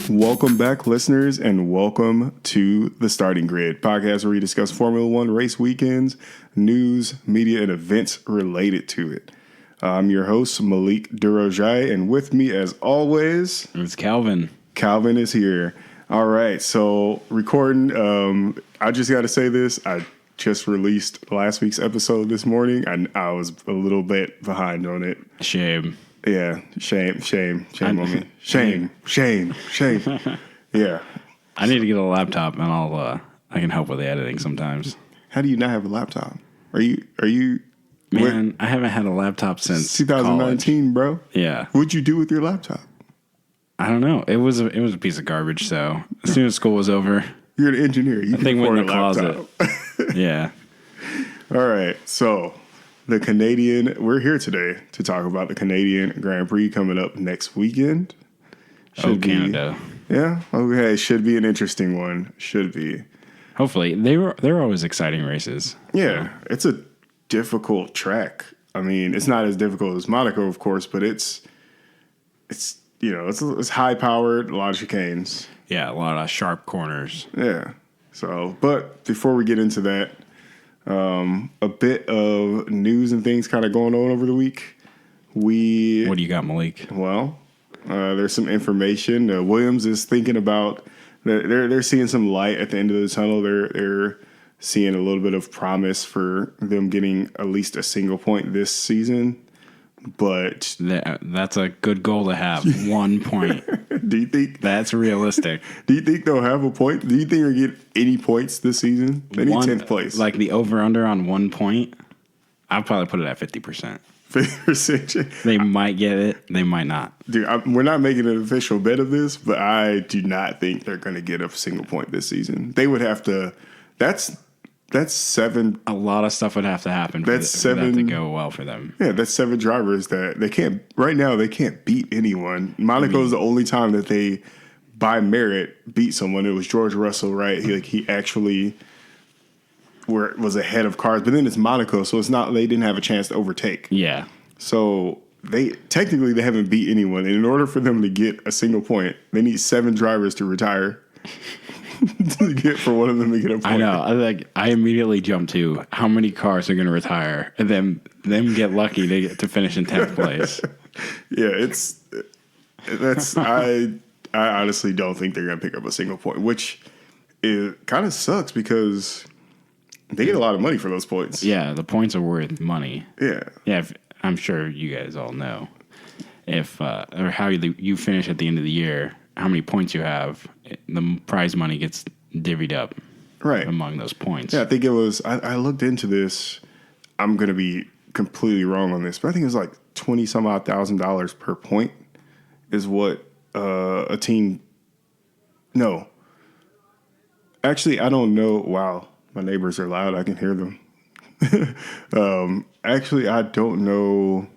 Welcome back, listeners, and welcome to The Starting Grid, podcast where we discuss Formula One race weekends, news, media, and events related to it. I'm your host, Malik Durojai, and with me, as always, it's Calvin. Calvin is here. All right, so recording. I just got to say this. I just released last week's episode this morning, and I was a little bit behind on it. Shame. Yeah, shame on me. Shame. Yeah. I need to get a laptop, and I can help with the editing sometimes. How do you not have a laptop? Are you? Man, I haven't had a laptop since 2019, college. Bro. Yeah. What'd you do with your laptop? I don't know. It was a piece of garbage. So as soon as school was over, you're an engineer. You can afford a laptop. Yeah. All right. So we're here today to talk about the Canadian Grand Prix coming up next weekend. Canada. Yeah. Okay. Should be an interesting one. Should be. Hopefully. They're always exciting races. Yeah. It's a difficult track. I mean, it's not as difficult as Monaco, of course, but it's high powered, a lot of chicanes. Yeah, a lot of sharp corners. Yeah. So, but before we get into that, a bit of news and things kind of going on over the week. What do you got, Malik? Well, there's some information. Williams is thinking about they're seeing some light at the end of the tunnel. They're seeing a little bit of promise for them getting at least a single point this season. But that's a good goal to have. 1 point. Do you think that's realistic? Do you think they'll have a point? Do you think they'll get any points this season? They need 10th place. Like the over-under on 1 point, I'll probably put it at 50%. 50%? They might get it. They might not. Dude, we're not making an official bet of this, but I do not think they're going to get a single point this season. They would have to. That's 7. A lot of stuff would have to happen for that to go well for them. Yeah, that's 7 drivers that they can't. Right now, they can't beat anyone. Monaco is the only time that they, by merit, beat someone. It was George Russell, right? He actually was ahead of cars. But then it's Monaco, so it's not. They didn't have a chance to overtake. Yeah. So they haven't beat anyone. And in order for them to get a single point, they need 7 drivers to retire. For one of them to get a point. I know. I immediately jumped to how many cars are going to retire, and then them get lucky to get to finish in 10th place. Yeah, I honestly don't think they're going to pick up a single point, which it kind of sucks because they get a lot of money for those points. Yeah, the points are worth money. Yeah, yeah. I'm sure you guys all know if or how you finish at the end of the year. How many points you have, the prize money gets divvied up among those points. Yeah, I think it was, I looked into this. I'm going to be completely wrong on this, but I think it was like $20-some-odd thousand per point is what a team, no. Actually, I don't know. Wow, my neighbors are loud. I can hear them. Actually, I don't know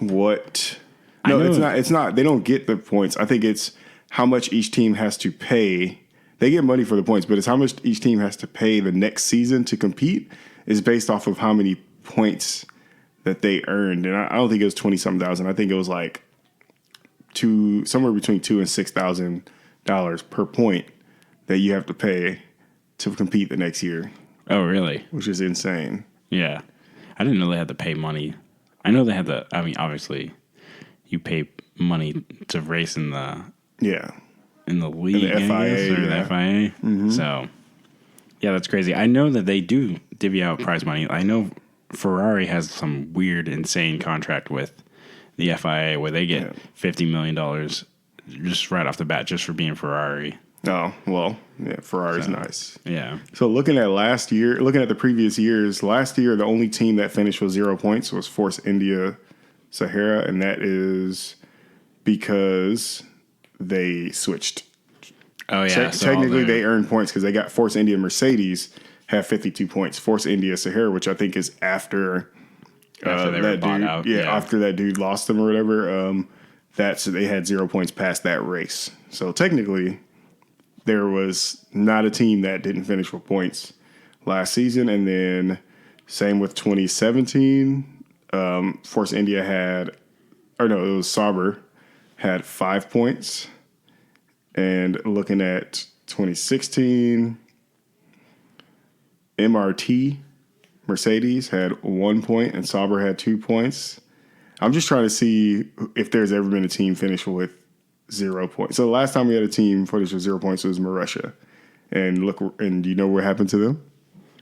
what... No, it's not. They don't get the points. I think it's how much each team has to pay. They get money for the points, but it's how much each team has to pay the next season to compete is based off of how many points that they earned. And I don't think it was 20-some thousand. I think it was like somewhere between $2,000 and $6,000 per point that you have to pay to compete the next year. Oh, really? Which is insane. Yeah. I didn't know they had to pay money. I know they had to, obviously... You pay money to race in the league, in the FIA, the FIA. Mm-hmm. So, yeah, that's crazy. I know that they do divvy out prize money. I know Ferrari has some weird, insane contract with the FIA where they get $50 million just right off the bat just for being Ferrari. Oh, well, yeah, Ferrari's nice. Yeah. So looking at the previous years, last year the only team that finished with 0 points was Force India Sahara, and that is because they switched. Oh, yeah. Technically, they earned points because they got Force India Mercedes have 52 points. Force India Sahara, which I think is after that dude. Out. Yeah, after that dude lost them or whatever. They had 0 points past that race. So technically, there was not a team that didn't finish with points last season, and then same with 2017. Force India it was Sauber had 5 points, And looking at 2016, MRT, Mercedes, had 1 point and Sauber had 2 points. I'm just trying to see if there's ever been a team finish with 0 points. So the last time we had a team finish with 0 points was Marussia. And look, and do you know what happened to them?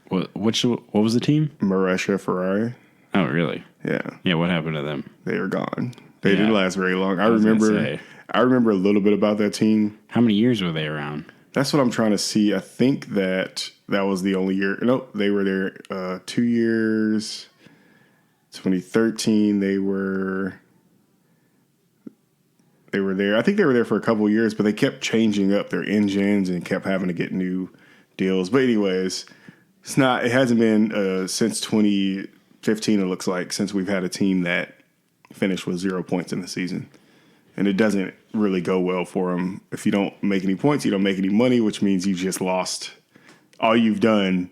What was the team? Marussia Ferrari. Oh, really? Yeah. Yeah, what happened to them? They are gone. They didn't last very long. I remember a little bit about that team. How many years were they around? That's what I'm trying to see. I think that was the only year. No, they were there 2 years. 2013, they were there. I think they were there for a couple of years, but they kept changing up their engines and kept having to get new deals. But anyways, it hasn't been since 2015, it looks like, since we've had a team that finished with 0 points in the season. And it doesn't really go well for them. If you don't make any points, you don't make any money, which means you've just lost. All you've done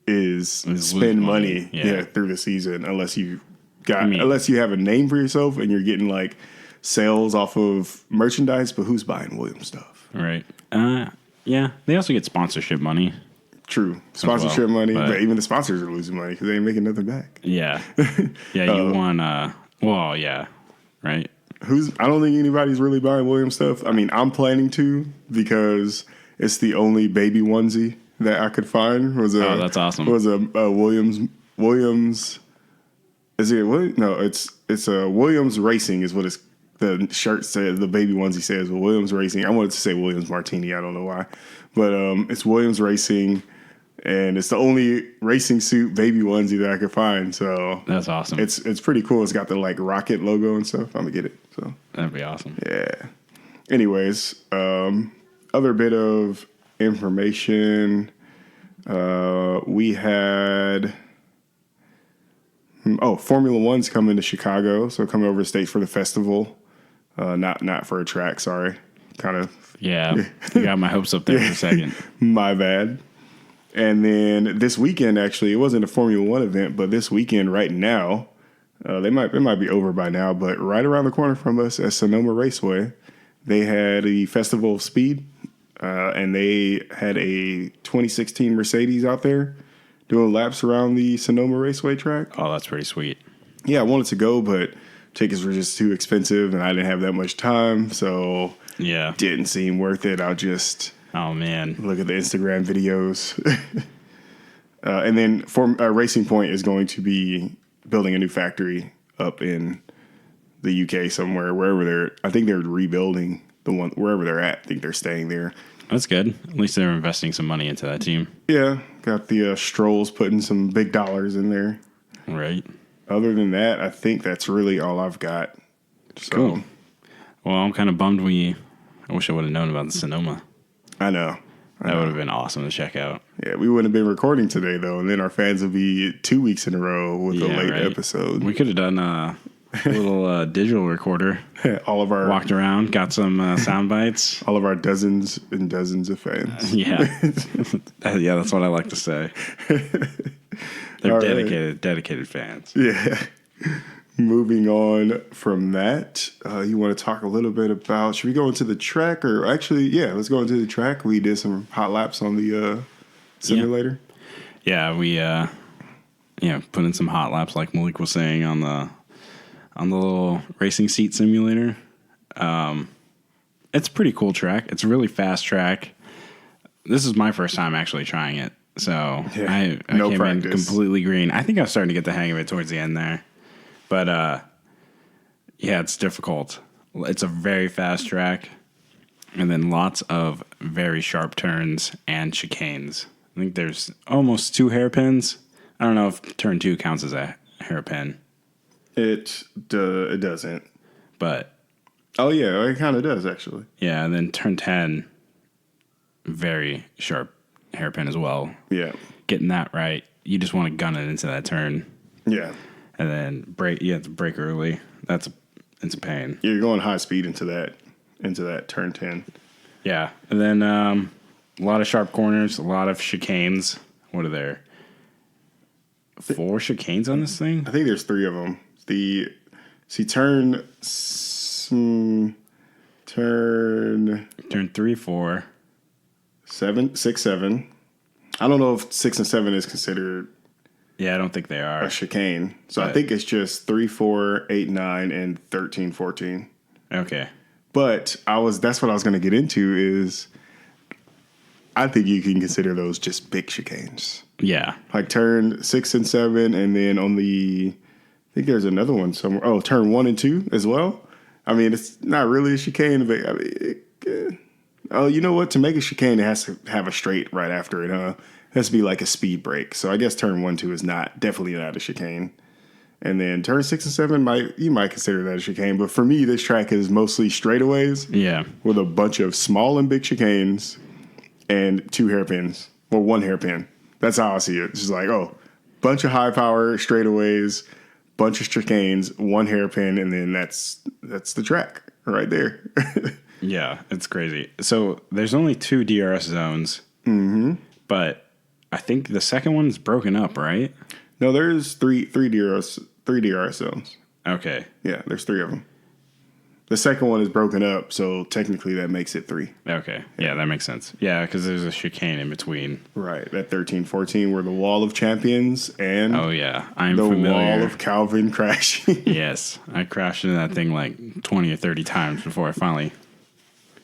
is spend money through the season, unless you have a name for yourself and you're getting like sales off of merchandise. But who's buying Williams stuff? Right. Yeah. They also get sponsorship money. True. Sponsorship money, but even the sponsors are losing money because they ain't making nothing back. Yeah. Yeah, you won. Well, yeah. Right. I don't think anybody's really buying Williams stuff. I mean, I'm planning to because it's the only baby onesie that I could find. That's awesome. Was a Williams. Is it what? No, it's a Williams Racing is what the shirt says. The baby onesie says Williams Racing. I wanted to say Williams Martini. I don't know why, but it's Williams Racing. And it's the only racing suit baby onesie that I could find. So that's awesome. It's pretty cool. It's got the like rocket logo and stuff. I'm gonna get it. So that'd be awesome. Yeah. Anyways, other bit of information. We had Formula One's coming to Chicago, so coming over to state for the festival. Not for a track. Sorry. Kind of. Yeah. You got my hopes up there for a second. My bad. And then this weekend, actually, it wasn't a Formula One event, but this weekend right now, it might be over by now, but right around the corner from us at Sonoma Raceway, they had a Festival of Speed, and they had a 2016 Mercedes out there doing laps around the Sonoma Raceway track. Oh, that's pretty sweet. Yeah, I wanted to go, but tickets were just too expensive, and I didn't have that much time, so didn't seem worth it. I'll just... Oh, man. Look at the Instagram videos. And then Racing Point is going to be building a new factory up in the UK somewhere, I think they're rebuilding the one, wherever they're at. I think they're staying there. That's good. At least they're investing some money into that team. Yeah. Got the Strolls putting some big dollars in there. Right. Other than that, I think that's really all I've got. So. Cool. Well, I'm kind of bummed I wish I would have known about the Sonoma. I know. That would have been awesome to check out. Yeah, we wouldn't have been recording today, though, and then our fans would be 2 weeks in a row with a late episode. We could have done a little digital recorder. All of our... Walked around, got some sound bites. All of our dozens and dozens of fans. Yeah, that's what I like to say. They're dedicated fans. Yeah. Moving on from that, you want to talk a little bit about, should we go into the track? Or actually, let's go into the track. We did some hot laps on the simulator. Yeah, we put in some hot laps like Malik was saying on the little racing seat simulator. It's a pretty cool track. It's a really fast track. This is my first time actually trying it. So I came in completely green. I think I was starting to get the hang of it towards the end there. But, it's difficult. It's a very fast track, and then lots of very sharp turns and chicanes. I think there's almost 2 hairpins. I don't know if turn 2 counts as a hairpin. It doesn't. But... Oh, yeah, it kind of does, actually. Yeah, and then turn 10, very sharp hairpin as well. Yeah. Getting that right, you just want to gun it into that turn. Yeah. And then brake. You have to brake early. It's a pain. Yeah, you're going high speed into that turn 10. Yeah, and then a lot of sharp corners, a lot of chicanes. What are there? 4 chicanes on this thing? I think there's 3 of them. Turn Turn 3, 4. 6, 7. I don't know if 6 and 7 is considered Yeah, I don't think they are. a chicane. So I think it's just 3, 4, 8, 9, and 13, 14. Okay. But that's what I was going to get into is I think you can consider those just big chicanes. Yeah. Like turn 6 and 7, and then on I think there's another one somewhere. Oh, turn 1 and 2 as well. I mean, it's not really a chicane, but I mean, oh, you know what? To make a chicane, it has to have a straight right after it, huh? It has to be like a speed break. So I guess turn 1, 2 is definitely not a chicane. And then turn 6 and 7, you might consider that a chicane. But for me, this track is mostly straightaways. Yeah. With a bunch of small and big chicanes and 2 hairpins. Well, 1 hairpin. That's how I see it. It's just like, bunch of high power straightaways, bunch of chicanes, 1 hairpin, and then that's the track right there. Yeah, it's crazy. So there's only 2 DRS zones. But I think the second one's broken up, right? No, there's three DRS zones. Okay. Yeah, there's 3 of them. The second one is broken up, so technically that makes it 3. Okay. Yeah, that makes sense. Yeah, because there's a chicane in between. Right, that 13, 14 where the Wall of Champions and Oh, yeah. I'm the familiar. Wall of Calvin crashing. Yes. I crashed into that thing like 20 or 30 times before I finally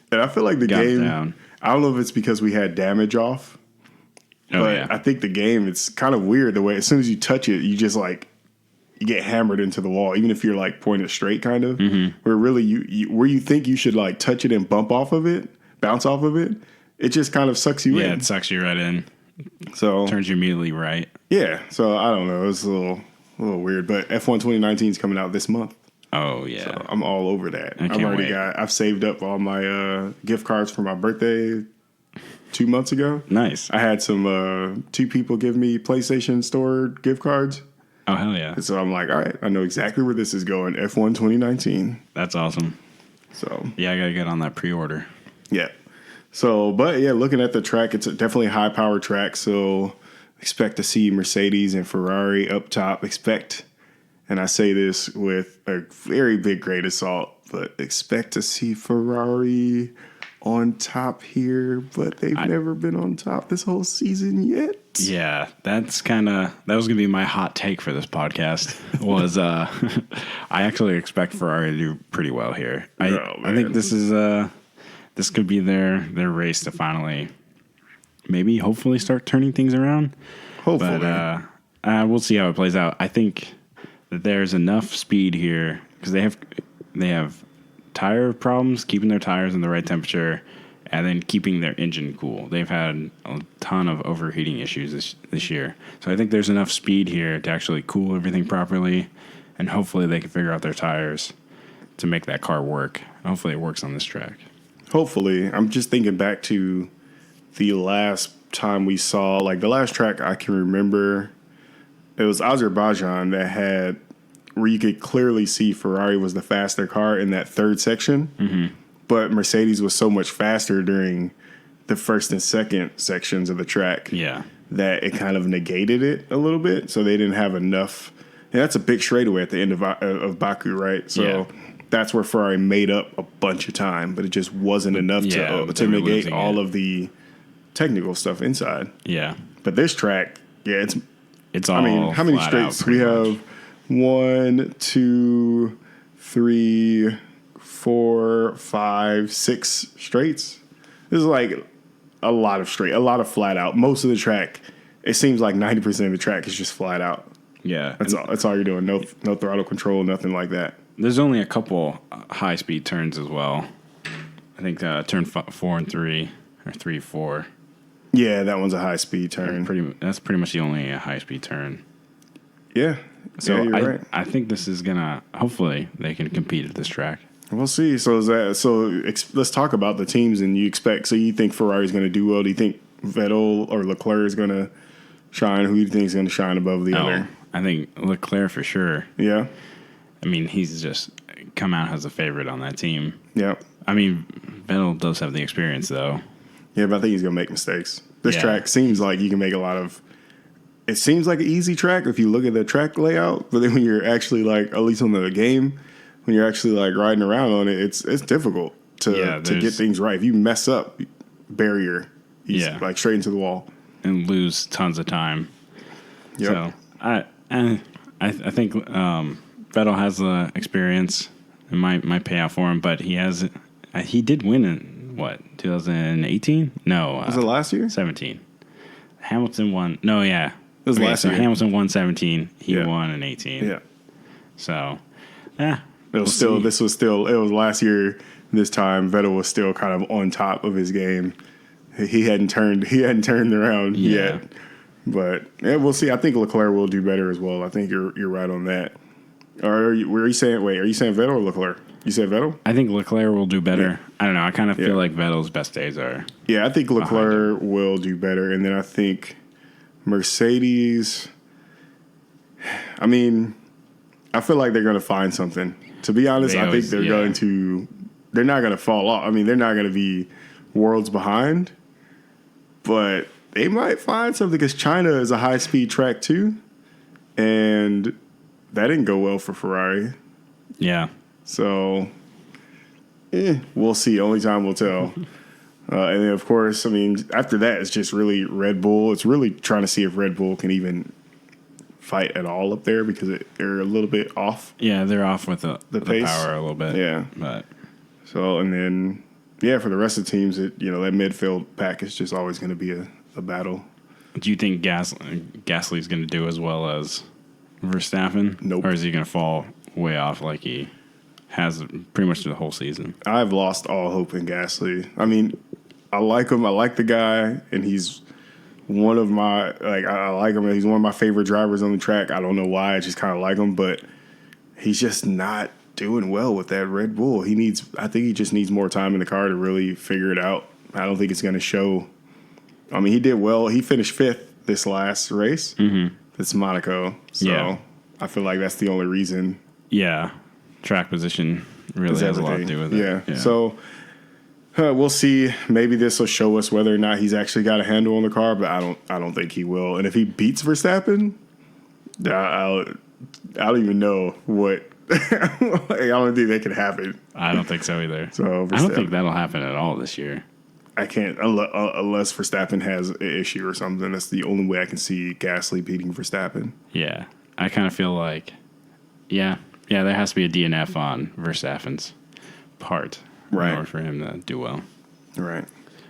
And I feel like the got game, down. I don't know if it's because we had damage off, Oh, but yeah. I think the game, it's kind of weird the way as soon as you touch it, you just you get hammered into the wall, even if you're like pointed straight, kind of. Mm-hmm. Where really where you think you should like touch it and bounce off of it, it just kind of sucks you in. Yeah, it sucks you right in. So Turns you immediately right. yeah, so I don't know, it's a little weird, but F1 2019 is coming out this month. Oh, yeah. So I'm all over that. I can't wait. I've saved up all my gift cards for my birthday 2 months ago. Nice. I had some 2 people give me PlayStation Store gift cards. Oh, hell yeah. And so I'm like, all right, I know exactly where this is going. F1 2019. That's awesome. So Yeah, I got to get on that pre-order. yeah. So, but yeah, looking at the track, it's definitely a high power track. So expect to see Mercedes and Ferrari up top. And I say this with a very big grain of salt, but expect to see Ferrari on top here, but they've never been on top this whole season yet. Yeah, that was going to be my hot take for this podcast was I actually expect Ferrari to do pretty well here. I think this could be their race to finally hopefully start turning things around. Hopefully. But we'll see how it plays out. I think that there's enough speed here because they have tire problems, keeping their tires in the right temperature, and then keeping their engine cool. They've had a ton of overheating issues this year. So I think there's enough speed here to actually cool everything properly, and hopefully they can figure out their tires to make that car work. Hopefully it works on this track. Hopefully. I'm just thinking back to the last time we saw, like the last track I can remember, it was Azerbaijan that had where you could clearly see Ferrari was the faster car in that third section. Mm-hmm. But Mercedes was so much faster during the first and second sections of the track that it kind of negated it a little bit. So they didn't have enough. And that's a big straightaway at the end of Baku, right? So that's where Ferrari made up a bunch of time, but it just wasn't enough to negate all of the technical stuff inside. Yeah. But this track, it's all I mean, how many straights? We have 1, 2, 3, 4, 5, 6 straights. This is like a lot of flat out. Most of the track, it seems like 90% of the track is just flat out. Yeah. That's all you're doing. No throttle control, nothing like that. There's only a couple high speed turns as well. I think turn 4 and 3 or 3, 4. Yeah, that one's a high speed turn. That's pretty much the only high speed turn. Yeah. So you're right. I think this is gonna. Hopefully, they can compete at this track. We'll see. So let's talk about the teams. And you think Ferrari's going to do well? Do you think Vettel or Leclerc is going to shine? Who do you think is going to shine above the other? I think Leclerc for sure. Yeah. I mean, he's just come out as a favorite on that team. Yeah. I mean, Vettel does have the experience though. Yeah, but I think he's going to make mistakes. This track seems like you can make a lot of. It seems like an easy track if you look at the track layout, but then when you're actually like, at least on the game, when you're actually like riding around on it, it's difficult to get things right. If you mess up, barrier, he's like straight into the wall and lose tons of time. Yep. So I think Vettel has the experience. It might pay out for him, but he did win in what, 2018? No, was it last year? 17. Hamilton won. No, yeah, it was last year. Hamilton won 17. He won in 18. Yeah. So, it was last year. This time, Vettel was still kind of on top of his game. He hadn't turned around yet. But we'll see. I think Leclerc will do better as well. I think you're right on that. Are you saying Vettel or Leclerc? You said Vettel? I think Leclerc will do better. Yeah. I don't know. I kind of feel like Vettel's best days are. Yeah, I think Leclerc will do better, and then I think Mercedes. I mean, I feel like they're going to find something. To be honest, I think they're going to. They're not going to fall off. I mean, they're not going to be worlds behind, but they might find something because China is a high-speed track too, and that didn't go well for Ferrari. Yeah. So, we'll see. Only time will tell. And then, of course, I mean, after that, it's just really Red Bull. It's really trying to see if Red Bull can even fight at all up there because they're a little bit off. Yeah, they're off with the pace. Power a little bit. Yeah. But so, and then, for the rest of the teams, that midfield pack is just always going to be a battle. Do you think Gasly's going to do as well as Verstappen? Nope. Or is he going to fall way off like he has pretty much the whole season? I've lost all hope in Gasly. I mean, I like him. I like the guy, and he's one of my I like him. He's one of my favorite drivers on the track. I don't know why. I just kind of like him, but he's just not doing well with that Red Bull. I think he just needs more time in the car to really figure it out. I don't think it's going to show. I mean, he did well. He finished 5th this last race. Mm-hmm. It's Monaco, so I feel like that's the only reason. Yeah, track position really has a lot to do with it. Yeah. So we'll see. Maybe this will show us whether or not he's actually got a handle on the car, but I don't think he will. And if he beats Verstappen, I don't even know what. I don't think that could happen. I don't think so either. So I don't think that'll happen at all this year. I can't unless Verstappen has an issue or something. That's the only way I can see Gasly beating Verstappen. Yeah, I kind of feel like, there has to be a DNF on Verstappen's part in order for him to do well. Right.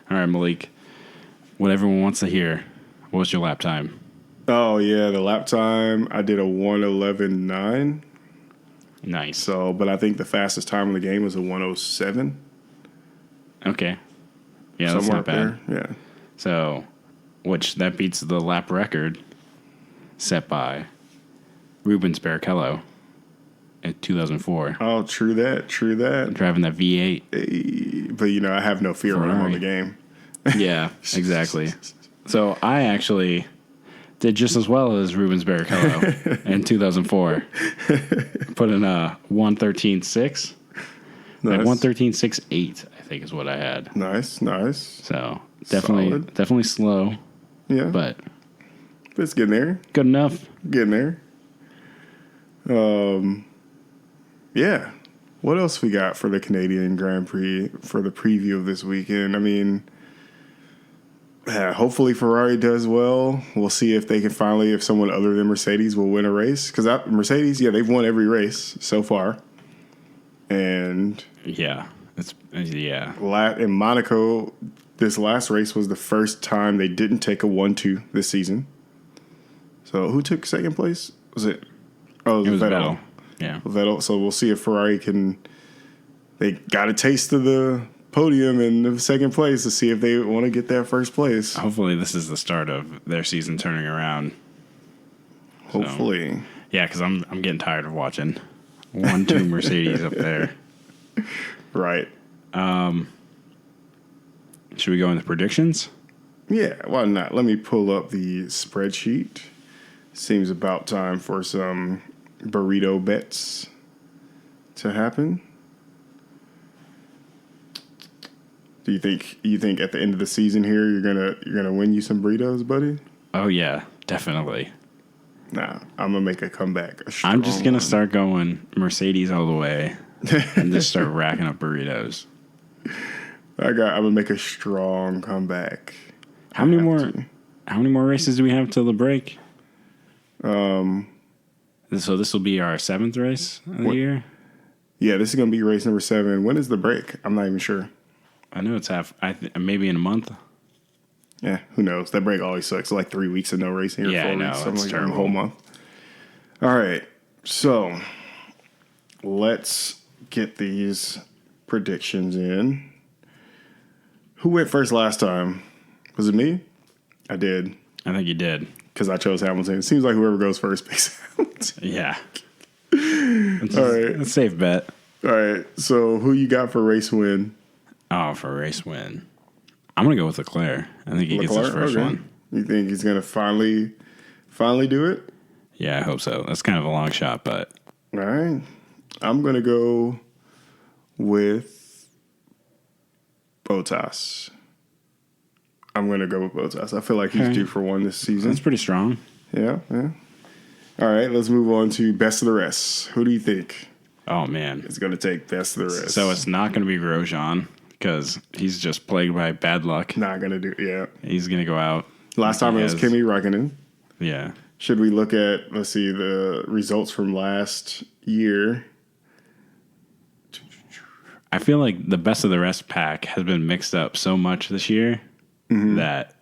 All right, Malik. What everyone wants to hear. What was your lap time? Oh yeah, the lap time I did a 1:11.9. Nice. So, but I think the fastest time in the game was a 1:07. Okay. Yeah, that's not bad. There. Yeah. So, that beats the lap record set by Rubens Barrichello in 2004. Oh, true that. Driving that V8. Hey, but, I have no fear when I'm on the game. Yeah, exactly. So, I actually did just as well as Rubens Barrichello in 2004. Put in a 1:13.6. Nice. 1:13.68, I think, is what I had. Nice. So definitely slow. Yeah, but it's getting there. Good enough. Getting there. Yeah. What else we got for the Canadian Grand Prix for the preview of this weekend? I mean, hopefully Ferrari does well. We'll see if they can if someone other than Mercedes will win a race. Because Mercedes, they've won every race so far. And in Monaco, this last race was the first time they didn't take a 1-2 this season. So who took second place? Was it? Oh, it was Vettel. Yeah, Vettel. So we'll see if Ferrari can. They got a taste of the podium in the second place to see if they want to get that first place. Hopefully, this is the start of their season turning around. Hopefully, so, because I'm getting tired of watching 1-2 Mercedes up there. Right. Should we go into predictions? Yeah, why not? Let me pull up the spreadsheet. Seems about time for some burrito bets to happen. Do you think at the end of the season here you're gonna win you some burritos, buddy? Oh yeah, definitely. Nah, I'm gonna make a comeback. I'm just gonna start going Mercedes all the way and just start racking up burritos. I'm gonna make a strong comeback. How many more races do we have till the break? So this will be our 7th race of the year? Yeah, this is going to be race number 7. When is the break? I'm not even sure. I know it's maybe in a month. Yeah, who knows? That break always sucks. Like 3 weeks of no racing or 4 weeks. Something like that, a whole month. All right, so let's get these predictions in. Who went first last time? Was it me? I did. I think you did. Because I chose Hamilton. It seems like whoever goes first picks Hamilton. Yeah. All right. It's a safe bet. All right. So who you got for race win? Oh, for race win. I'm going to go with Leclerc. I think he gets his first one. You think he's going to finally do it? Yeah, I hope so. That's kind of a long shot, but. All right. I'm going to go with Bottas. I'm going to go with Bottas. I feel like he's due for one this season. That's pretty strong. Yeah. All right, let's move on to best of the rest. Who do you think? Oh, man. It's going to take best of the rest. So it's not going to be Grosjean because he's just plagued by bad luck. Not going to do, yeah. He's going to go out. Last time it was Kimi Räikkönen. Yeah. Should we look at, let's see, the results from last year? I feel like the best of the rest pack has been mixed up so much this year that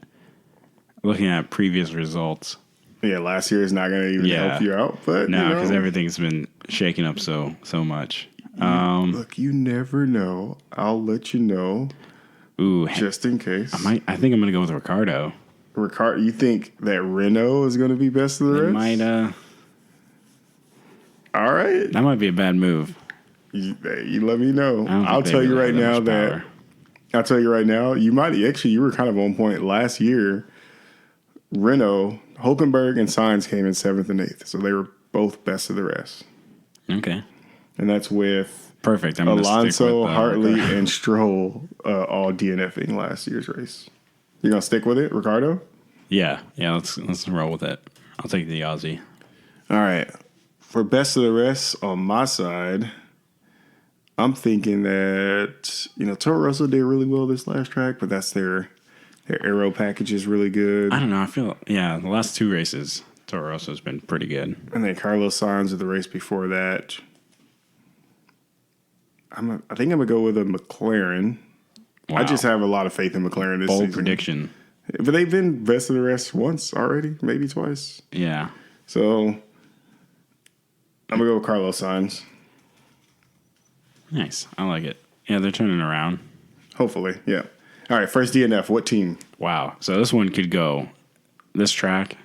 looking at previous results. Yeah, last year is not going to even help you out. But no, because everything's been shaken up so much. Look, you never know. I'll let you know. Ooh, just in case. I think I'm going to go with Ricardo. You think that Renault is going to be best of the rest? Might. All right. That might be a bad move. You let me know. I'll tell you right now that. I'll tell you right now. You were kind of on point last year. Renault, Hulkenberg, and Sainz came in 7th and 8th, so they were both best of the rest. Okay. And that's with perfect. Alonso, Hartley, and Stroll all DNFing last year's race. You gonna stick with it, Ricardo? Yeah. Let's roll with it. I'll take the Aussie. All right. For best of the rest on my side, I'm thinking that Toro Rosso did really well this last track, but that's their aero package is really good. I don't know. I feel the last 2 races, Toro Rosso's been pretty good. And then Carlos Sainz of the race before that. I think I'm gonna go with a McLaren. Wow. I just have a lot of faith in McLaren this season. Bold prediction. But they've been best of the rest once already, maybe twice. Yeah. So I'm gonna go with Carlos Sainz. Nice. I like it. Yeah, they're turning around. Hopefully, yeah. All right, first DNF. What team? Wow. So this one could go. This track,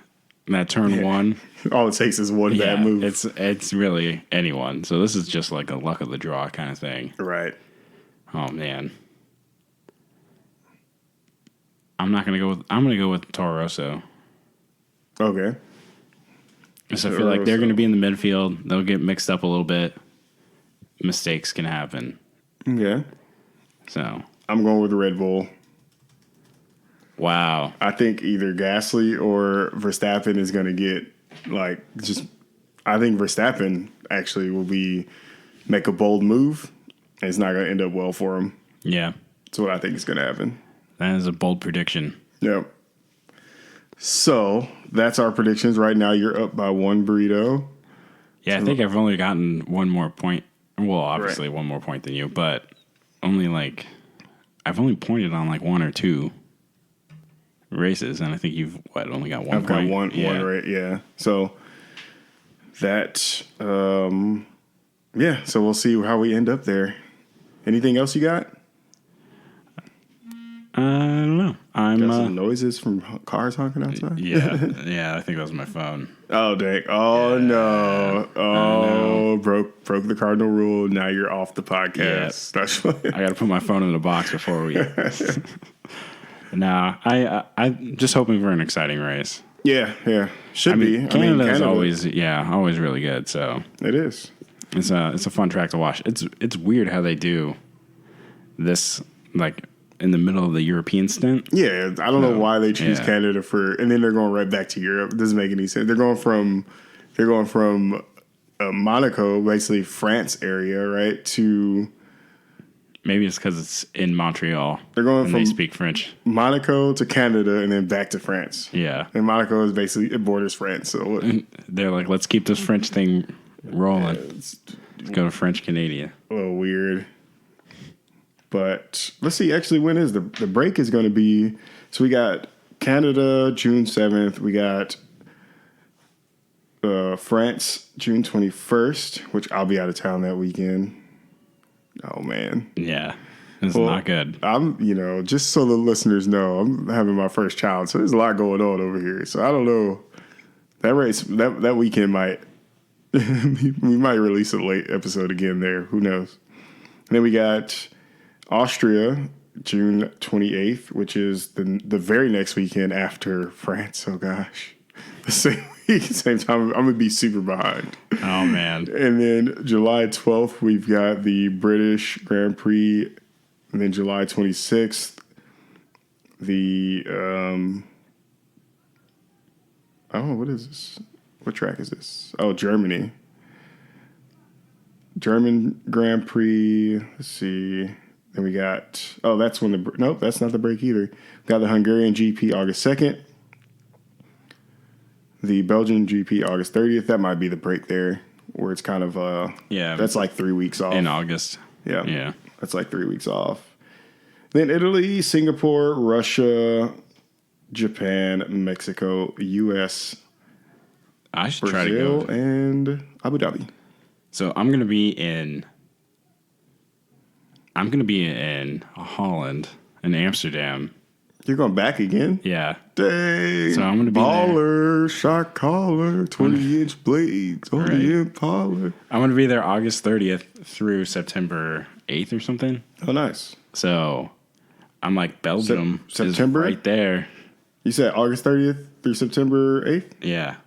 that turn 1. All it takes is one bad move. It's really anyone. So this is just like a luck of the draw kind of thing. Right. Oh man. I'm gonna go with Toro Rosso. Okay. So I feel like they're gonna be in the midfield. They'll get mixed up a little bit. Mistakes can happen. Yeah. So I'm going with Red Bull. Wow. I think either Gasly or Verstappen is going to get I think Verstappen actually will make a bold move, and it's not going to end up well for him. Yeah. That's what I think is going to happen. That is a bold prediction. Yep. So that's our predictions. Right now you're up by 1 burrito. Yeah, I think I've only gotten 1 more point. Well, obviously 1 more point than you, but only I've only pointed on 1 or 2 races, and I think you've only got 1 I've point. Got one, right? Yeah. So that, So we'll see how we end up there. Anything else you got? I don't know. Got some noises from cars honking outside. Yeah. I think that was my phone. Oh dang! Oh yeah. No! Oh, broke the cardinal rule. Now you're off the podcast. Yeah. I got to put my phone in the box before we. No, I'm just hoping for an exciting race. Yeah. Should be. Canada's always really good. So it is. It's a fun track to watch. It's weird how they do this in the middle of the European stint. Yeah, I don't know why they choose Canada and then they're going right back to Europe. It doesn't make any sense. They're going from Monaco, basically France area, right, to Maybe it's because it's in Montreal. They're going and from they speak French. Monaco to Canada and then back to France. Yeah. And Monaco is basically, it borders France. So they're like, let's keep this French thing rolling. Let's go to French Canadian. A little weird. But let's see, actually, when is the break is going to be? So we got Canada, June 7th. We got France, June 21st, which I'll be out of town that weekend. Oh, man. Yeah. It's not good. I'm, just so the listeners know, I'm having my first child, so there's a lot going on over here. So I don't know. That weekend might, we might release a late episode again there. Who knows? And then we got Austria, June 28th, which is the very next weekend after France. Oh, gosh. The same week, same time. I'm going to be super behind. Oh, man. And then July 12th, we've got the British Grand Prix. And then July 26th, the, what is this? What track is this? Oh, Germany. German Grand Prix. Let's see. Then we got, that's when nope, that's not the break either. We got the Hungarian GP August 2nd. The Belgian GP August 30th. That might be the break there where it's kind of, that's like 3 weeks off. In August. Yeah. Yeah. That's like 3 weeks off. Then Italy, Singapore, Russia, Japan, Mexico, U.S., I should Brazil, try to go. And Abu Dhabi. So I'm going to be in Holland, in Amsterdam. You're going back again? Yeah. Dang. So I'm going to be baller, shot caller, 20-inch blades on the Impala. I'm going to be there August 30th through September 8th or something. Oh, nice. So I'm like, Belgium September? is right there. You said August 30th through September 8th? Yeah.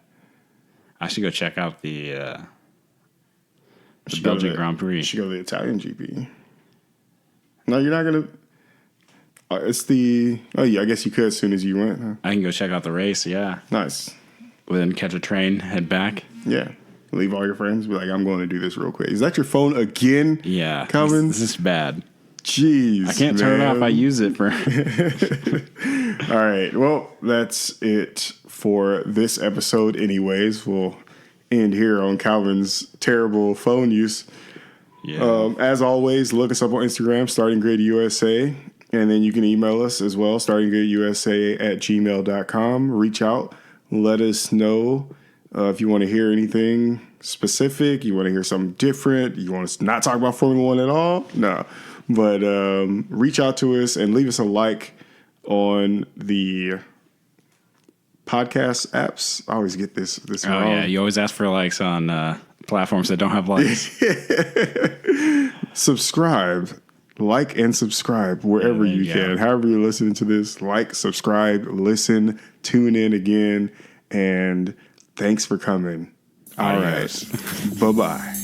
I should go check out the Belgian Grand Prix. You should go to the Italian GP. No, you're not going to... it's the... Oh, yeah, I guess you could as soon as you went, huh? I can go check out the race, yeah. Nice. Then catch a train, head back. Yeah. Leave all your friends. Be like, I'm going to do this real quick. Is that your phone again? Yeah. Calvin? This is bad. Jeez, I can't turn it off. I use it for... All right. Well, that's it for this episode anyways. We'll end here on Calvin's terrible phone use. Yeah. As always, look us up on Instagram, Starting Grid USA. And then you can email us as well, startinggridusa@gmail.com. Reach out. Let us know if you want to hear anything specific. You want to hear something different. You want us to not talk about Formula One at all? No. But reach out to us and leave us a like on the podcast apps. I always get this wrong. Oh, yeah. You always ask for likes on platforms that don't have likes. Subscribe. Like and subscribe wherever you can. However you're listening to this, like, subscribe, listen, tune in again, and thanks for coming. All right. Bye-bye.